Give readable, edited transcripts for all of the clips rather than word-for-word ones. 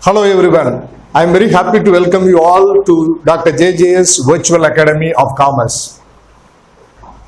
Hello everyone. I am very happy to welcome you all to Dr. JJ's Virtual Academy of Commerce.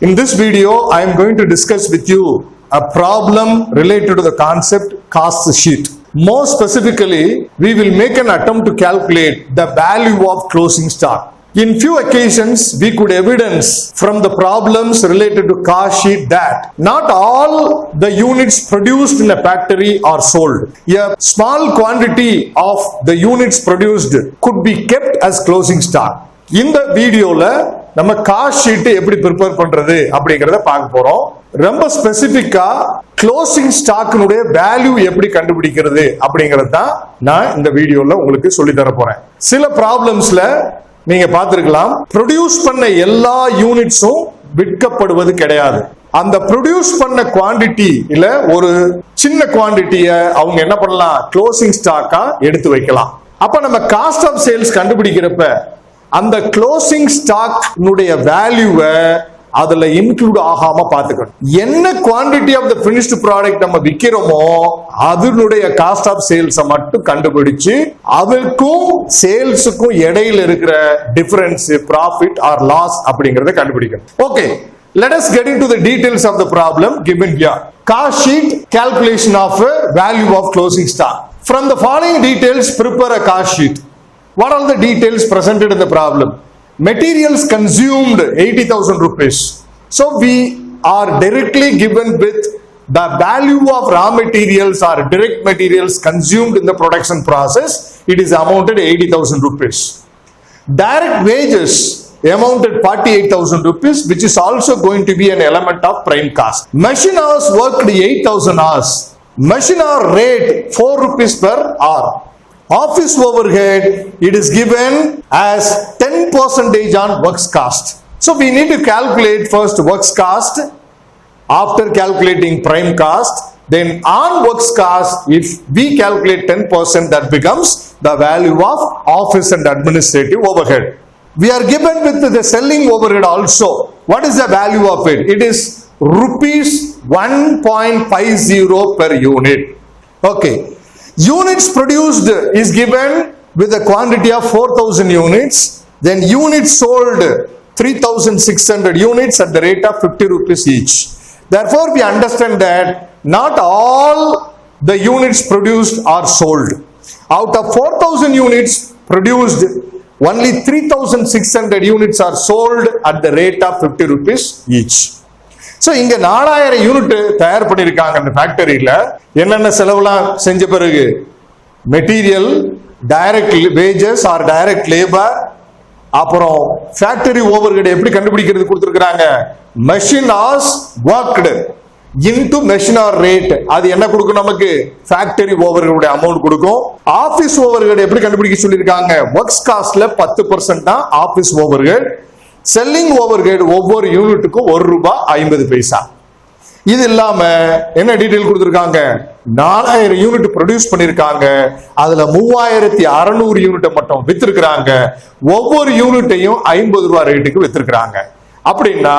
In this video, I am going to discuss with you a problem related to the concept cost sheet. More specifically, we will make an attempt to calculate the value of closing stock. In few occasions, we could evidence from the problems related to cost sheet that not all the units produced in a factory are sold. A small quantity of the units produced could be kept as closing stock. In the video, நம்ம cost sheet எப்படி prepare பண்றது அப்படிங்கறத பார்க்க போறோம். ரொம்ப ஸ்பெசிபிக்கா closing ஸ்டாக்னுடைய value எப்படி கண்டுபிடிக்கிறது அப்படிங்கறது தான் நான் இந்த வீடியோல உங்களுக்கு சொல்லி தர போறேன். சில ப்ராப்ளம்ஸ்ல நீங்க பார்த்திருக்கலாம், ப்ரொடியூஸ் பண்ண எல்லா யூனிட்ஸும் விற்கப்படுவது கிடையாது. அந்த ப்ரொடியூஸ் பண்ண குவாண்டிட்டி இல்ல ஒரு சின்ன குவாண்டிட்டியை அவங்க என்ன பண்ணலாம், க்ளோசிங் ஸ்டாக்கா எடுத்து வைக்கலாம். அப்ப நம்ம காஸ்ட் ஆஃப் சேல்ஸ் கண்டுபிடிக்கிறப்ப அந்த க்ளோசிங் ஸ்டாக் வேல்யூவை அதுல இன்க்ளூட் ஆகாம பாத்துக்கணும். என்ன quantity of the finished product நம்ம விக்கிறோமோ அதனுடைய காஸ்ட் ஆஃப் சேல்ஸ் மட்டும் கண்டுபிடிச்சு அதுக்கும் சேல்ஸுக்கும் இடையில இருக்கிற டிஃபரன்ஸ் ப்ராஃபிட் ஆர் லாஸ் அப்படிங்கறத கண்டுபிடிக்கணும். Okay, let us get into the details of the problem given here. Cost sheet, calculation of value of closing stock. From the following details, prepare a cost sheet. What are the details presented in the problem? Materials consumed 80,000 rupees. So we are directly given with the value of raw materials or direct materials consumed in the production process. It is amounted 80,000 rupees. Direct wages amounted 48,000 rupees, which is also going to be an element of prime cost. Machine hours worked 8,000 hours. Machine hour rate 4 rupees per hour. Office overhead, it is given as 10% on works cost. So we need to calculate first works cost. After calculating prime cost, then on works cost, if we calculate 10%, that becomes the value of office and administrative overhead. We are given with the selling overhead also. What is the value of it? It is rupees 1.50 per unit. Okay. Units produced is given with a quantity of 4,000 units. Then units sold 3,600 units at the rate of 50 rupees each. Therefore, we understand that not all the units produced are sold. Out of 4,000 units produced, only 3,600 units are sold at the rate of 50 rupees each. So இங்க 4000 unit தயார் பண்ணிருக்காங்க அந்த ஃபேக்டரியில. என்னென்ன செலவுலாம் செஞ்ச பிறகு material, direct wages or direct labour, அப்புறம் ஃபேக்டரி ஓவர்ஹெட் எப்படி கண்டுபிடிக்கிறது கொடுத்திருக்காங்க. Machine hours worked into machine hour rate, அது என்ன கொடுக்கும் நமக்கு, ஃபேக்டரி ஓவர்ஹெட் அமௌண்ட் கொடுக்கும். ஆபீஸ் ஓவர்ஹெட் எப்படி கண்டுபிடிக்க சொல்லிருக்காங்க, ஒர்க்ஸ் காஸ்ட்ல 10% தான் ஆபீஸ் ஓவர்ஹெட். செல்லிங் ஓவர்ஹெட் ஒவ்வொரு யூனிட்டுக்கும் ₹1.50. இது இல்லாம என்ன டீடைல் கொடுத்திருக்காங்க, 4000 யூனிட் ப்ரொடியூஸ் பண்ணிருக்காங்க, அதுல 3600 யூனிட்டை மட்டும் வித்திருக்காங்க. ஒவ்வொரு யூனிட்டையும் ₹50 ரேட்டுக்கு வித்திருக்காங்க. அப்படின்னா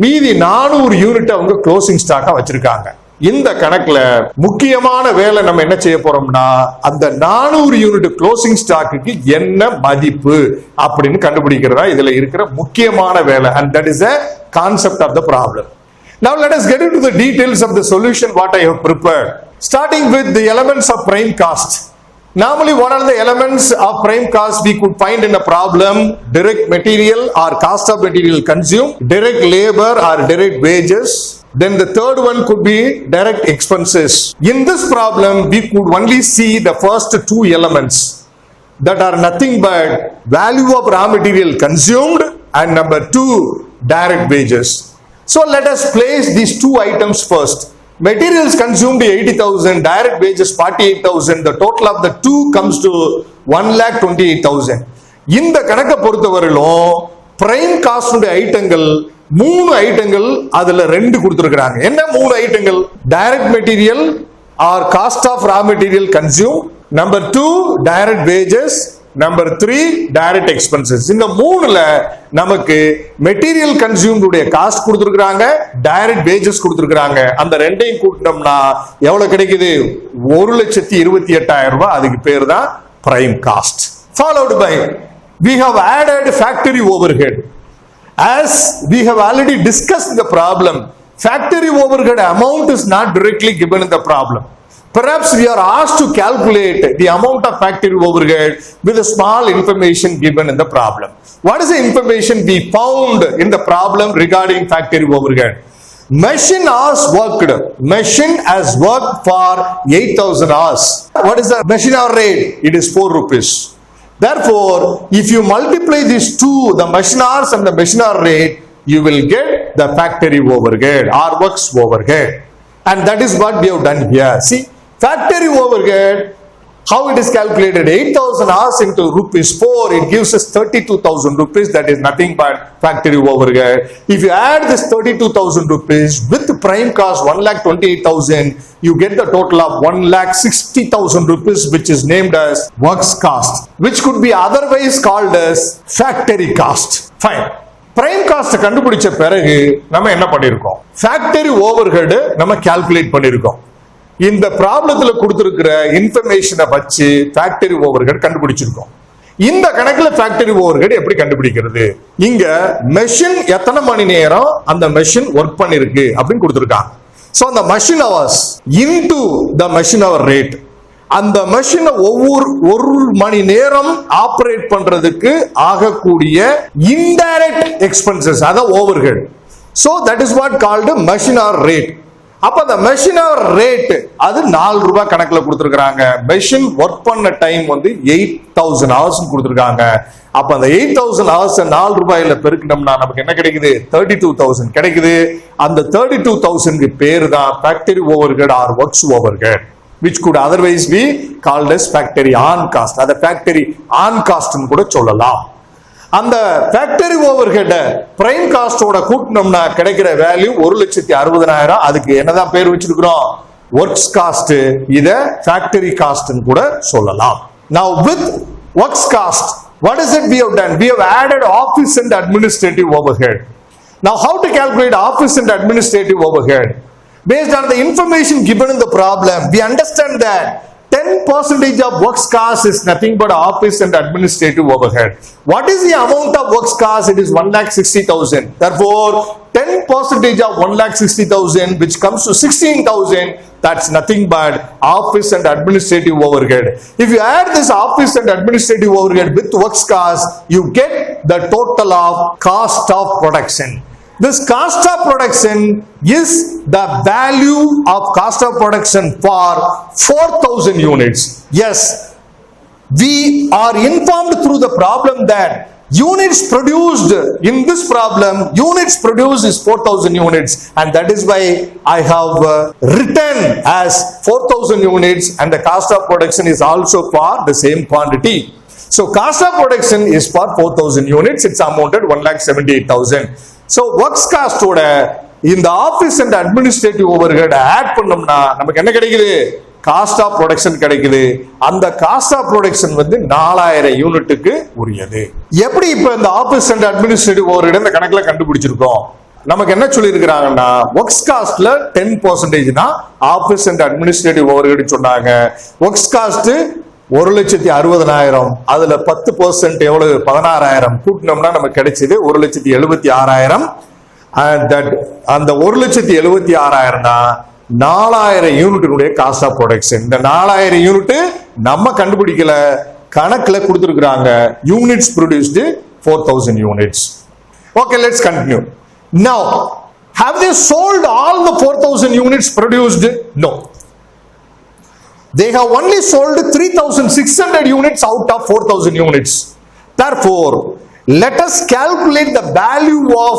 மீதி 400 யூனிட் அவங்க க்ளோசிங் ஸ்டாக்கா வச்சிருக்காங்க. இந்த கணக்குல முக்கியமான வேலை நம்ம என்ன செய்ய போறோம்னா, அந்த 400 யூனிட் க்ளோசிங் ஸ்டாக்கு என்ன மதிப்பு அப்படின்னு கண்டுபிடிக்கிறதா இதுல இருக்கிற முக்கியமான வேலை. And that is a concept of the problem. Now let us get into the details of the solution what I have prepared. Starting with the elements of prime cost. Normally, what are the elements of prime cost we could find in a problem? Direct material or cost of material consumed, direct labor or direct wages. Then the third one could be direct expenses. In this problem, we could only see the first two elements that are nothing but value of raw material consumed and number 2, direct wages. So let us place these two items first. Materials consumed 80,000, direct wages 48,000. The total of the two comes to 1,28,000. இந்த கணக்கை பொறுத்தவரையிலும் prime cost ஐட்டங்கள் 3 ஐட்டங்கள் அதுல 2 கொடுத்திருக்காங்க. என்ன 3 ஐட்டங்கள்? Direct material or cost of raw material consume, number 2 direct wages, number 3 direct expenses. இந்த 3ல நமக்கு மெட்டீரியல் கன்சியூம்ட் உடைய காஸ்ட் கொடுத்திருக்காங்க, டைரக்ட் வேஜஸ் கொடுத்திருக்காங்க. அந்த ரெண்டையும் கூட்டினோம்னா எவ்வளவு கிடைக்குது? 1,28,000 ரூபாய். அதுக்கு பேர் தான் prime cost. Followed by, we have added factory overhead. As we have already discussed the problem, factory overhead amount is not directly given in the problem. Perhaps we are asked to calculate the amount of factory overhead with a small information given in the problem. What is the information we found in the problem regarding factory overhead? Machine hours worked. Machine has worked for 8,000 hours. What is the machine hour rate? It is 4 rupees. Therefore, if you multiply these two, the machine hours and the machine hour rate, you will get the factory overhead or works overhead. And that is what we have done here. See, factory overhead, how it is calculated? 8,000 hours into rupees 4, it gives us 32,000 rupees. That is nothing but factory overhead. If you add this 32,000 rupees with the prime cost 1,28,000, you get the total of 1,60,000 rupees, which is named as works cost, which could be otherwise called as factory cost. Fine. Prime cost கண்டுபிடிச்ச பிறகு நம்ம என்ன பண்ணிருக்கோம்? Factory overhead நம்ம calculate பண்ணிருக்கோம். இந்த ப்ராப்ளத்துல கொடுத்திருக்கிற இன்ஃபர்மேஷனை வச்சு ஃபேக்டரி ஓவர்ஹெட் கண்டுபிடிச்சிருக்கோம். இந்த கணக்குல ஃபேக்டரி ஓவர்ஹெட் எப்படி கண்டுபிடிக்கிறது? இங்க மெஷின் எத்தனை மணி நேரம் அந்த மெஷின் ஒர்க் பண்ணிருக்கு அப்படின்னு கொடுத்திருக்காங்க. சோ அந்த machine hours into the machine hour rate, அந்த மெஷினை ஒரு மணி நேரம் ஆபரேட் பண்றதுக்கு ஆகக்கூடிய இன்டைரக்ட் எக்ஸ்பென்சஸ், அத overhead. So that is what called machine hour rate. அப்ப அந்த மெஷின் ஹவர் ரேட் அது 4 ரூபாய் கணக்குல கொடுத்திருக்காங்க. மெஷின் ஒர்க் பண்ண டைம் வந்து 8,000 hours கொடுத்திருக்காங்க. அப்ப அந்த 8,000 hours 4 ரூபாயில பெருக்கினோம்னா நமக்கு என்ன கிடைக்குது? 32,000 கிடைக்குது. அந்த 32,000 பேர் தான் factory overhead or works overhead, which could otherwise be called as factory on cost. அத factory on cost னு கூட சொல்லலாம். அந்த ஃபேக்டரி ஓவர்ஹெட் பிரைம் காஸ்டோட கூட்டணும்னா கிடைக்கிற வேல்யூ 1,60,000. அதுக்கு என்னதான் பேர் வச்சிருக்கிறோம்? Works cost. இத ஃபேக்டரி காஸ்ட் னு கூட சொல்லலாம். Now with works cost, what is it we have done? We have added office and administrative overhead. Now how to calculate office and administrative overhead? Based on the information given in the problem, we understand that 10% of works cost is nothing but office and administrative overhead. What is the amount of works cost? It is 1,60,000. Therefore, 10% of 1,60,000, which comes to 16,000, that's nothing but office and administrative overhead. If you add this office and administrative overhead with works cost, you get the total of cost of production. This cost of production is the value of cost of production for 4,000 units. Yes, we are informed through the problem that units produced in this problem, units produced is 4,000 units, and that is why I have written as 4,000 units, and the cost of production is also for the same quantity. So cost of production is for 4,000 units. It's amounted 1,78,000. So works cost ஓட இந்த office and administrative overhead add பண்ணோம்னா நமக்கு என்ன கிடைக்குது? Cost of production கிடைக்குது. அந்த cost of production வந்து 4,000 யூனிட்டுக்கு உரியது. எப்படி இப்ப இந்த ஆபீஸ் அண்ட் அட்மினிஸ்ட்ரேட்டிவ் ஓவர்ஹெட் இந்த கணக்குல கண்டுபிடிச்சிருக்கோம்? நமக்கு என்ன சொல்லி இருக்கிறாங்கன்னா, ஒர்க்ஸ் காஸ்ட்ல 10% தான் ஆபீஸ் அண்ட் அட்மினிஸ்ட்ரேட்டிவ் ஓவர்ஹெட் சொன்னாங்க. Works cost 1,60,000. அதுல 10% எவ்வளவு? 16,000 கூட்டினோம்னா நமக்கு கிடைச்சது 1,76,000. அந்த 1,76,000 தான் 4,000 யூனிட்டுடைய காஸ்ட் ஆஃப் ப்ரொடக்ஷன். இந்த 4,000 யூனிட் நம்ம கண்டுபிடிக்கல, கணக்குல கொடுத்திருக்காங்க. Units produced 4,000 units. Okay, let's continue. Now, have they sold all the 4,000 units produced? No. They have only sold 3,600 units out of 4,000 units. Therefore, let us calculate the value of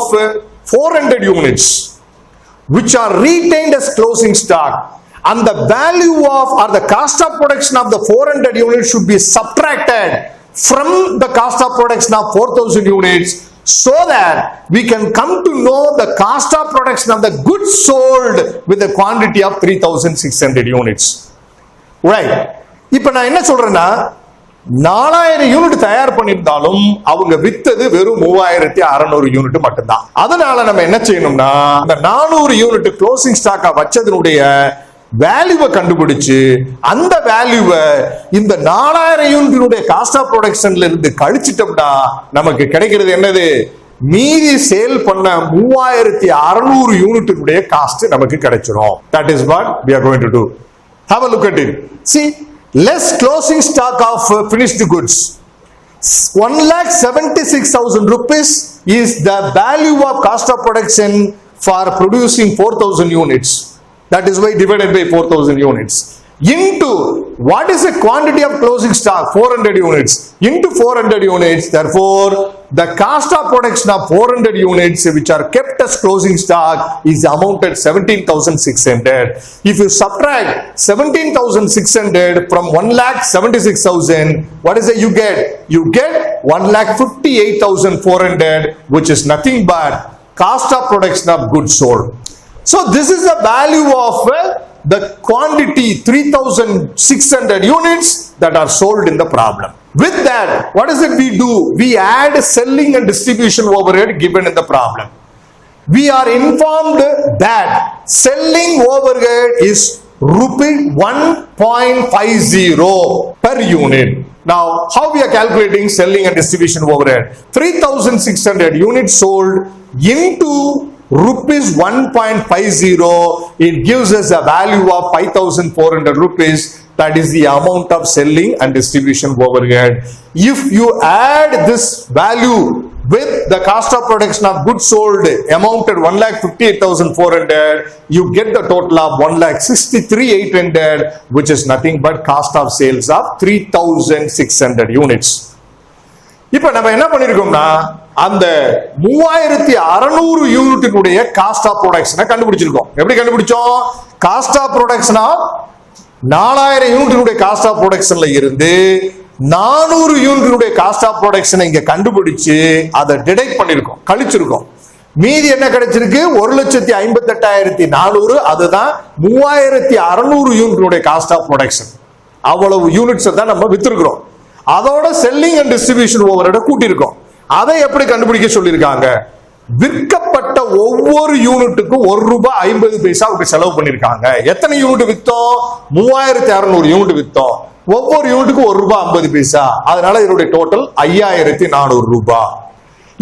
400 units which are retained as closing stock, and the value of or the cost of production of the 400 units should be subtracted from the cost of production of 4,000 units, so that we can come to know the cost of production of the goods sold with a quantity of 3,600 units. Right. இப்ப நான் என்ன சொல்றேன்னா, 4,000 unit தயார் பண்ணியிருந்தாலும் அவங்க வித்தது வெறும் 3,600 unit மட்டும்தான். அதனால நம்ம என்ன செய்யணும்னா, அந்த 400 யூனிட் க்ளோசிங் ஸ்டாக்கா வச்சதனுடைய வேல்யூவை கண்டுபிடிச்சு அந்த வேல்யூவை இந்த 4000 யூனிட்டினுடைய காஸ்ட் ஆஃப் ப்ரொடக்ஷன்ல இருந்து கழிச்சிட்டோம்னா நமக்கு கிடைக்கிறது என்னது? மீதி சேல் பண்ண 3600 யூனிட்டுடைய காஸ்ட் நமக்கு கிடைச்சிரும். That is what we are going to do. Have a look at it. See, less closing stock of finished goods. 1,76,000 rupees is the value of cost of production for producing 4,000 units. That is why divided by 4,000 units. Into what is the quantity of closing stock? 400 units. Into 400 units. Therefore, the cost of production of 400 units which are kept as closing stock is amounted 17,600. If you subtract 17,600 from 1,76,000, what is it you get? You get 1,58,400, which is nothing but cost of production of goods sold. So this is the value of the quantity 3,600 units that are sold in the problem. With that, what is it we do? We add selling and distribution overhead given in the problem. We are informed that selling overhead is rupee 1.50 per unit. Now, how we are calculating selling and distribution overhead? 3,600 units sold into rupees 1.50, it gives us a value of 5,400 rupees. That is the amount of selling and distribution overhead. If you add this value with the cost of production of goods sold amounted 1,58,400, you get the total of 1,63,800, which is nothing but cost of sales of 3,600 units. இப்ப நம்ம என்ன பண்ணிருக்கோம்னா அந்த 3600 யூனிட்டுடைய cost of ப்ரொடக்ஷனை கண்டுபிடிச்சிருக்கோம். எப்படி கண்டுபிடிச்சோம்? Cost of production of 4000 யூனிட்டுடைய cost of ப்ரொடக்ஷன்ல இருந்து 400 யூனிட்டுடைய காஸ்ட் ஆஃப் ப்ரொடக்ஷனை இங்க கண்டுபிடிச்சு அதை டிடக்ட் பண்ணிருக்கோம், கழிச்சிருக்கோம். மீதி என்ன கிடைச்சிருக்கு? 1,58,400. அதுதான் 3600 யூனிட்டுடைய காஸ்ட் ஆஃப் ப்ரொடக்ஷன். அவ்வளவு யூனிட்ஸ் தான் நம்ம வித்திருக்கிறோம். அதோட செல்லிங் அண்ட் டிஸ்ட்ரிபியூஷன் ஓவர்ஹெட் கூட்டி இருக்கோம். அதை எப்படி கண்டுபிடிக்க சொல்லியிருக்காங்க? விற்கப்பட்ட ஒவ்வொரு யூனிட்டுக்கும் ₹1.50 செலவு பண்ணிருக்காங்க. எத்தனை யூனிட் வித்தோம்? 3600 யூனிட் வித்தோம். ஒவ்வொரு யூனிட்டுக்கும் ₹1.50. அதனால இதனுடைய டோட்டல் ₹5400.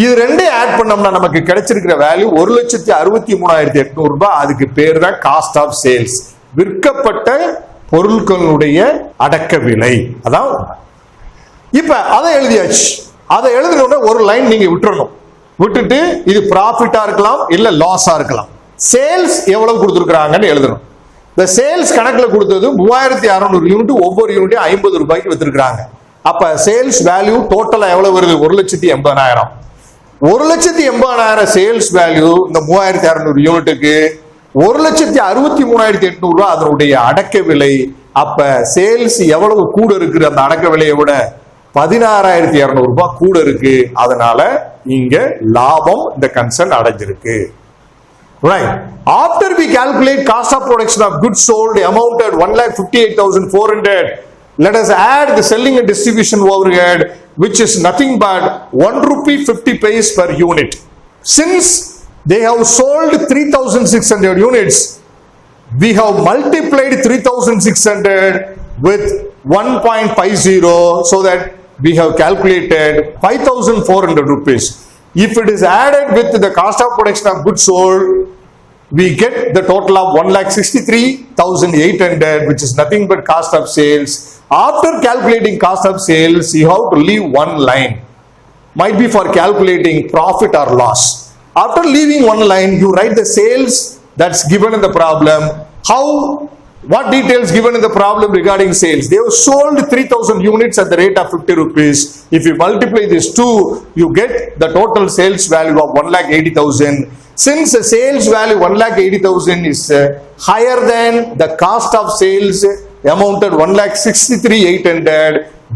இது ரெண்டே ஆட் பண்ணோம்னா நமக்கு கிடைச்சிருக்கிற வேல்யூ 1,63,800. அதுக்கு பேர் தான் காஸ்ட் ஆஃப் சேல்ஸ், விற்கப்பட்ட பொருட்களுடைய அடக்க விலை. அதான் இப்ப அதை எழுதியாச்சு. அதை எழுதினோட ஒரு லைன் நீங்க விட்டுறணும். விட்டுட்டு இது ப்ராஃபிட்டா இருக்கலாம் இல்ல லாஸா இருக்கலாம். சேல்ஸ் எவ்வளவு கொடுத்துருக்காங்கன்னு எழுதணும். இந்த சேல்ஸ் கணக்குல கொடுத்தது 3600 யூனிட், ஒவ்வொரு யூனிட்டையும் ₹50 வித்திருக்காங்க. அப்ப சேல்ஸ் வேல்யூ டோட்டலா எவ்வளவு வருது? 1,80,000. 1,80,000 சேல்ஸ் வேல்யூ இந்த 3600 யூனிட்டுக்கு 1,63,800 அதனுடைய அடக்க விலை. அப்ப சேல்ஸ் எவ்வளவு கூட இருக்கு? அந்த அடக்க விலையை விட ₹16,200 கூட இருக்கு. அதனால இங்க லாபம் இந்த கன்சர்ன் அடைஞ்சிருக்கு. Right. After we calculate cost of production of goods sold amounted 1,58,400, let us add the selling and distribution overhead, which is nothing but ₹1.50 per unit. Since they have sold 3,600 units, we have multiplied 3,600 with 1.50, so that we have calculated 5,400 rupees. If it is added with the cost of production of goods sold, we get the total of 1,63,800, which is nothing but cost of sales. After calculating cost of sales, you have to leave one line. Might be for calculating profit or loss. After leaving one line, you write the sales that's given in the problem. What details given in the problem regarding sales? They have sold 3,000 units at the rate of 50 rupees. If you multiply this 2, you get the total sales value of 1,80,000. Since the sales value 1,80,000 is higher than the cost of sales amounted 1,63,800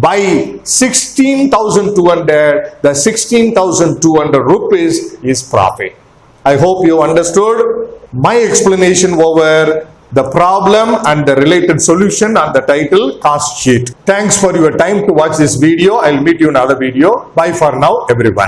by 16,200, the 16,200 rupees is profit. I hope you understood my explanation over the problem and the related solution on the title cost sheet. Thanks for your time to watch this video. I'll meet you in another video. Bye for now, everyone.